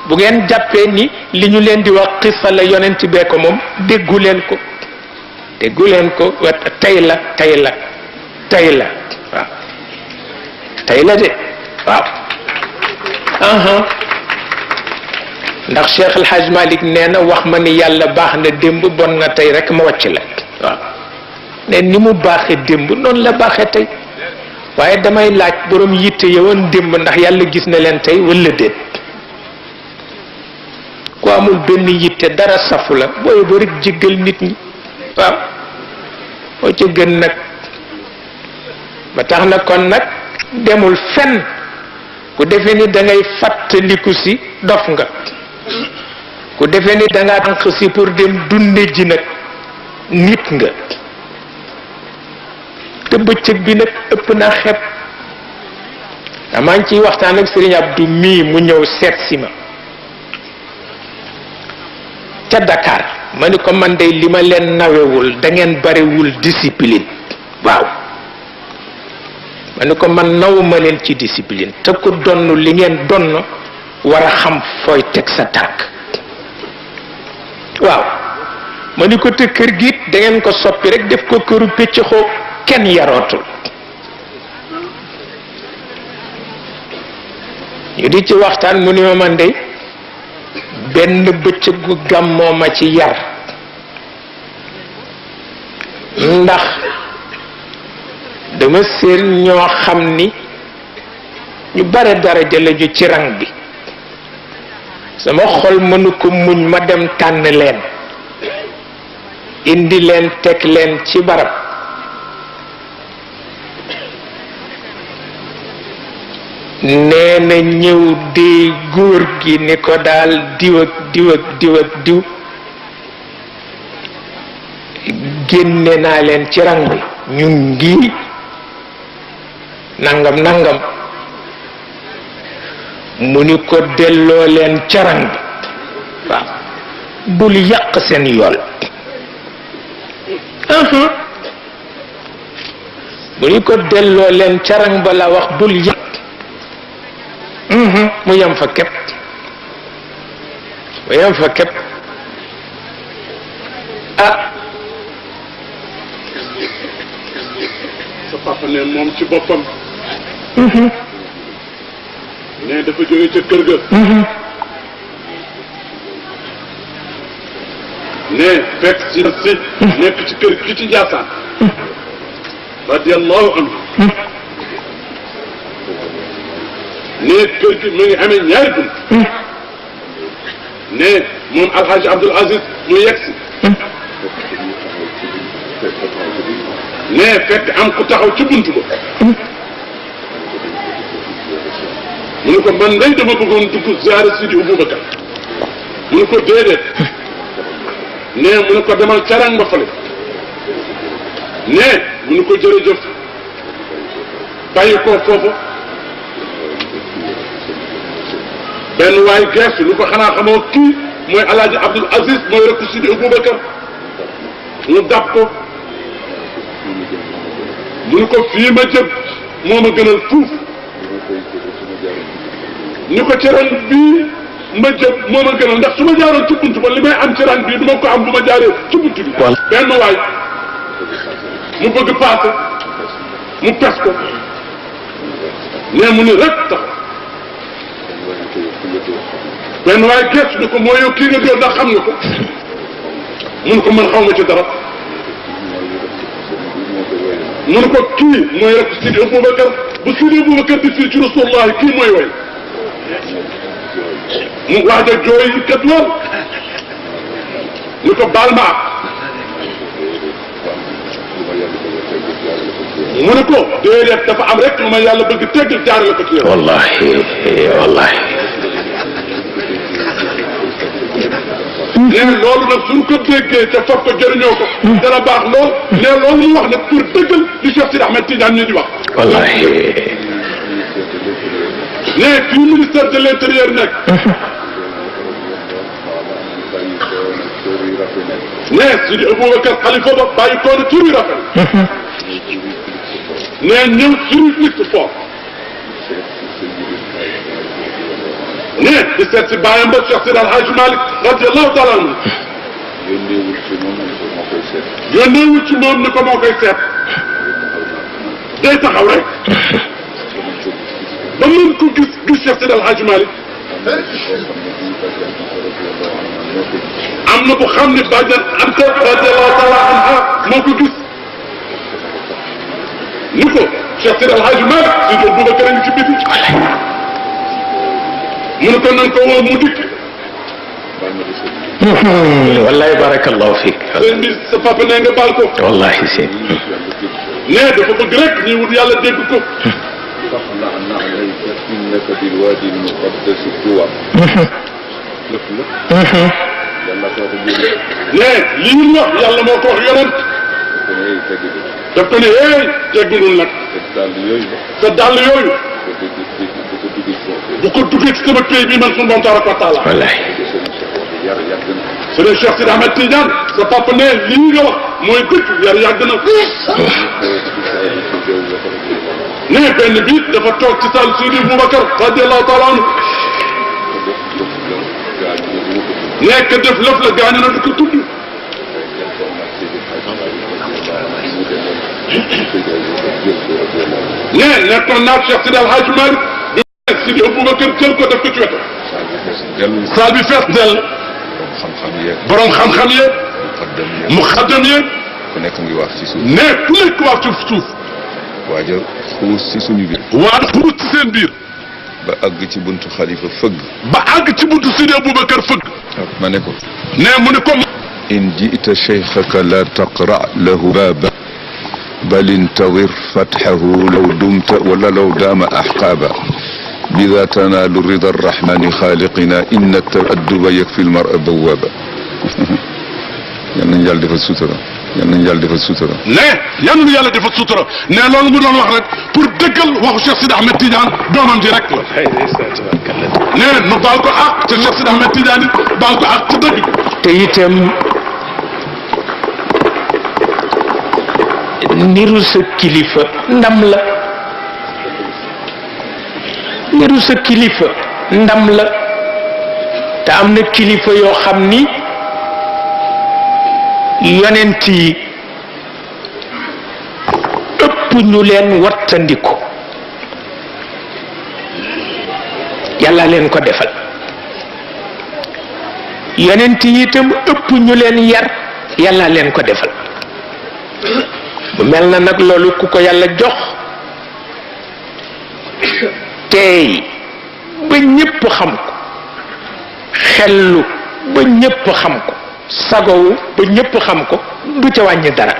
bu ngeen jàppee ni li ñu leen di wax xissa la yonent bee ko moom déggu leen ko tey la waaw tey la de waaw ndax Cheikh El Hadj Malick nee na wax ma ni yàlla baax na démb bon na tey rek ma wàcc la waaw ne ni mu baaxee démb noonu la baaxee tey waaye damay laaj borom yitte yowoon démb ndax yàlla gis na leen tey wala déet ku amul benn yitte dara safu la booy ba rek jéggal nit ñi waaw moo ci gën nag ba tax na kon nag demul fenn ku defee ni da ngay fàttaliku si dof nga ku defee ni da ngaa tànq si pour dem dunde ji nag nit nga te bëccëg bi nag ëpp naa xeeb maa ngi ciy waxtaan ak Serigne Abdou mii mu ñëw seet si ma ca Dakar ma ni ko man de li ma leen nawewul da ngeen bariwul discipline waaw ma ni ko man nawuma leen ci discipline te ku donn li ngeen donn war a xam fooy teg sa tànk waaw ma ni ko te kër gi da ngeen ko soppi rek def ko këru pécc xoo kenn yarootul ñu di ci waxtaan mu ni ma man de benn bëccëgu gàmmoo ma ci yar ndax dama seen ñoo xam ni ñu bare daraja lañu ci rang bi sama xol mënu ko muñ ma dem tànn leen indi leen teg leen ci barab nee na ñëw di góor gi ni ko daal diw ak diw ak diw ak diw génne naa leen ci rang bi ñu ngi nangam nangam mu ni ko delloo leen ca rang bi waaw bul yàq seen yool mu ni ko delloo leen ca rang ba la wax bul yàq mu yem fa képp sa papa ne moom ci boppam ne dafa jóge ca kër ga ne fekk ci nekk ci kër gi ci Njaasaan radiyallahu anhu ne kër gi mu ngi amee ñaari bunt ne moom Alhaji Abdoul Aziz mu yegsi ne fekk am ku taxaw ci buntu ba mu ne ko man day dama bëggoon dugg ziyaare Sidi Aboubacar mu ne ko déedéet ne mu ne ko demal carang ba fale ne mu ne ko jërëjëf bàyyi ko foofu benn waay geesu lu ko xanaa xamoo kii mooy Alaaji Abdoul Aziz mooy rekku Sidi Aboubacar mu dab ko mu ne ko fii ma jëm moo ma gënal fuuf ni ko ci ran bii ma jëm moo ma gënal ndax su ma jaaroon ci bunt ba li may am ci ran bii du ma ko am bu ma jaaree ci bunt bi benn waay mu bëgg paase mu pes ko ne mu ni rek tax benn waay geesu ni ko moo yow kii nga dóor ndax xam nga ko mun ko mën xaw ma ci dara mun ko kii mooy rek Sidi Aboubacar bu Sidi Aboubacar di fii ci Rasulullah kii mooy way mu wax da jooy kat lool ni ko baal ma ak mu ne ko déedéet dafa am rek lu ma yàlla bëgg teggal jaarale ko ci yow wallahi wallahi nee loolu nag suñ ko déggee te foog ko jëriñoo ko dana baax lool nee loolu mu wax nag pour dëggal li Cheikh Sidi Ahmed Tidiane ñu di wax wallahi nee fii ministère de l'intérieur nekk nee Sidi Aboubacar xalifa ba bàyyi koona tur yi rafet nee ñëw sur liste fort ne di seet si bàyyam ba Cheikh Seydi El Hadji Malick radiyallahu taala anhu yónneewul ci moom ni ko moo koy seet. yónneewul ci moom ni ko moo koy seet day taxaw rek ba mën ko gis Cheikh Seydi El Hadji Malick am na bu xam ne bàjjan Anta radiyallahu taala anha moo ko gis ni ko Cheikh Seydi El Hadji Malick si doon Boubacar a ngi ci biti mu ne ko nan ko woo mu dikk wallahi barakallahu fik sëñ bi sa papa nee nga baal ko wallahi si nee dafa bëgg rek ñuy wut yàlla dégg ko فاخلع نعليك إنك بالوادي المقدس طوى. lépp lépp. yàlla soo ko jëlee. nee li ñu wax yàlla moo ko wax yonent. daf ko ne hey teggulul nag. te dàll yooyu. te dàll yooyu. bu ko duggee ci sama pays bi man sunu borom tabaraka wa taala. wallahi. Sëriñ Cheikh Sidi Ahmed Tidiane sa papa ne lii nga wax mooy dëkk yar yàgg na. nee benn bi dafa toog ci saal Sidi Boubacar radiyallahu taala anhu. nee ka def lëf la gaañu na du ko tudd. nee nekkoon naa Cheikh Sidi El Hadji Malick bi Sidi Boubacar jël ko def ko ci wetam. saal bi fees dell. borom xam-xam yeeg. muxaddam yeeg. ku nekk ngi wax ci suuf. nee ku nekk wax ci suuf. waaja xuus ci suñu biir. waa xuus ci seen biir. ba àgg ci buntu xalifa fëgg. ba àgg ci buntu Sidi Boubacar fëgg. ma ne ko. nee mu ne ko. in ji'ta cheikhaka la taqra lahu baaba bal intadir fathahu law dumta wala law daama ahqaaba bida tanaalu rida arrahmani xaaliqina inna taadduba yakfi almara bawaaba. yal nañu yàlla defal sutura. yal nañu yàlla defal sutura. nee yal nañu yàlla defal sutura. nee loolu mu doon wax rek pour dëggal waxu Cheikh Sidi Ahmed Tidiane doomam ji rek la. nee nu baal ko àq te Cheikh Sidi Ahmed Tidiane baal ko àq te dëgg. te itam niru sa kilifa ndam la. niru sa kilifa ndam la. te am na kilifa yoo xam ni yonent yi ëpp ñu leen wattandiku yàlla leen ko defal. yonent yi itam ëpp ñu leen yar yàlla leen ko defal. bu mel na nag loolu ku ko yàlla jox teey ba ñépp xam ko, xellu ba ñépp xam ko, sagowu ba ñépp xam ko, du ca wàññi dara.